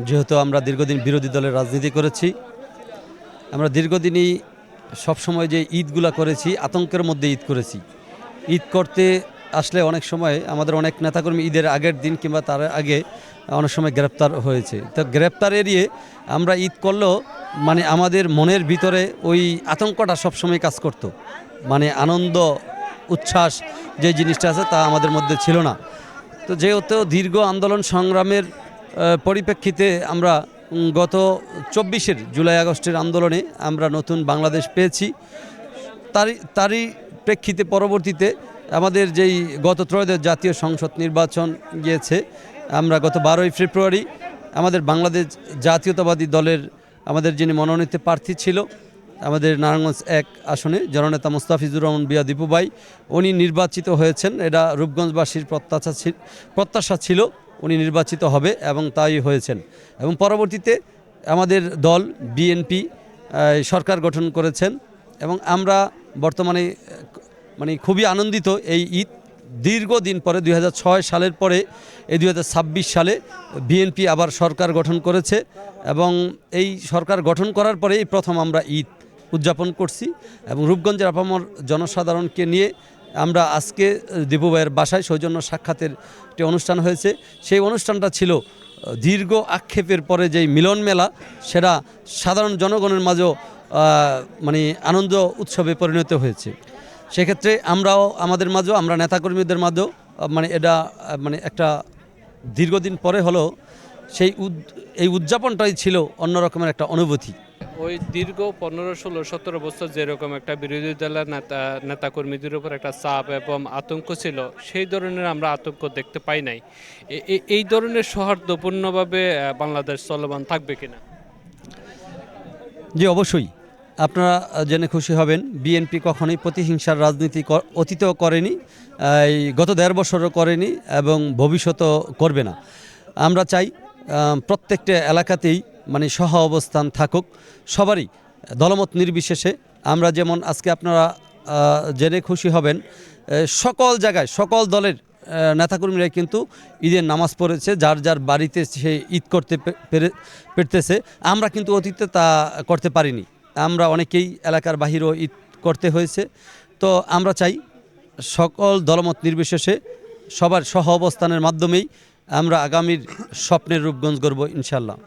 যেহেতু আমরা দীর্ঘদিন বিরোধী দলের রাজনীতি করেছি, আমরা দীর্ঘদিনই সবসময় যে ঈদগুলা করেছি আতঙ্কের মধ্যে ঈদ করেছি। ঈদ করতে আসলে অনেক সময় আমাদের অনেক নেতাকর্মী ঈদের আগের দিন কিংবা তার আগে অনেক সময় গ্রেপ্তার হয়েছে। তো গ্রেপ্তার এড়িয়ে আমরা ঈদ করলেও মানে আমাদের মনের ভিতরে ওই আতঙ্কটা সবসময় কাজ করত। মানে আনন্দ উচ্ছ্বাস যে জিনিসটা আছে তা আমাদের মধ্যে ছিল না। তো যেহেতু দীর্ঘ আন্দোলন সংগ্রামের পরিপ্রেক্ষিতে আমরা গত 24 জুলাই আগস্টের আন্দোলনে আমরা নতুন বাংলাদেশ পেয়েছি। তারই প্রেক্ষিতে পরবর্তীতে আমাদের যেই গত ত্রয়োদশ জাতীয় সংসদ নির্বাচন গিয়েছে, আমরা গত 12ই ফেব্রুয়ারি আমাদের বাংলাদেশ জাতীয়তাবাদী দলের আমাদের যিনি মনোনীত প্রার্থী ছিল আমাদের নারায়ণগঞ্জ 1 আসনে জননেতা মোস্তাফিজুর রহমান বিয়া দীপু ভাই, উনি নির্বাচিত হয়েছেন। এটা রূপগঞ্জবাসীর প্রত্যাশা ছিল উনি নির্বাচিত হবে এবং তাই হয়েছেন। এবং পরবর্তীতে আমাদের দল বিএনপি সরকার গঠন করেছেন এবং আমরা বর্তমানে মানে খুবই আনন্দিত। এই ঈদ দীর্ঘদিন পরে 2006 সালের পরে এই 2026 সালে বিএনপি আবার সরকার গঠন করেছে এবং এই সরকার গঠন করার পরে এই প্রথম আমরা ঈদ উদযাপন করছি। এবং রূপগঞ্জের আপামর জনসাধারণকে নিয়ে আমরা আজকে দীপু ভাইয়ের বাসায় সৌজন্য সাক্ষাতের একটি অনুষ্ঠান হয়েছে। সেই অনুষ্ঠানটা ছিল দীর্ঘ আক্ষেপের পরে যেই মিলন মেলা, সেটা সাধারণ জনগণের মাঝেও মানে আনন্দ উৎসবে পরিণত হয়েছে। সেক্ষেত্রে আমরাও আমাদের মাঝেও আমরা নেতাকর্মীদের মাঝেও মানে এটা মানে একটা দীর্ঘদিন পরে হলো এই উদযাপনটাই ছিল অন্যরকমের একটা অনুভূতি। ওই দীর্ঘ 15, 16, 17 বছর যেরকম একটা বিরোধী দলের নেতাকর্মীদের উপর একটা চাপ এবং আতঙ্ক ছিল, সেই ধরনের আমরা আতঙ্ক দেখতে পাই নাই। এই ধরনের সৌহার্দ্যপূর্ণভাবে বাংলাদেশ চলমান থাকবে কিনা? জি, অবশ্যই। আপনারা জেনে খুশি হবেন, বিএনপি কখনোই প্রতিহিংসার রাজনীতি অতীতেও করেনি, এই গত 1.5 বছরও করেনি এবং ভবিষ্যতেও করবে না। আমরা চাই প্রত্যেকটা এলাকাতেই মানে সহ অবস্থান থাকুক সবারই, দলমত নির্বিশেষে। আমরা যেমন আজকে আপনারা জেনে খুশি হবেন, সকল জায়গায় সকল দলের নেতাকর্মীরা কিন্তু ঈদের নামাজ পড়েছে, যার যার বাড়িতে সে ঈদ করতে পেরেছে। আমরা কিন্তু অতীতে তা করতে পারিনি, আমরা অনেকেই এলাকার বাহিরেও ঈদ করতে হয়েছে। তো আমরা চাই সকল দলমত নির্বিশেষে সবার সহ অবস্থানের মাধ্যমেই আমরা আগামীর স্বপ্নের রূপগঞ্জ গড়ব ইনশাল্লাহ।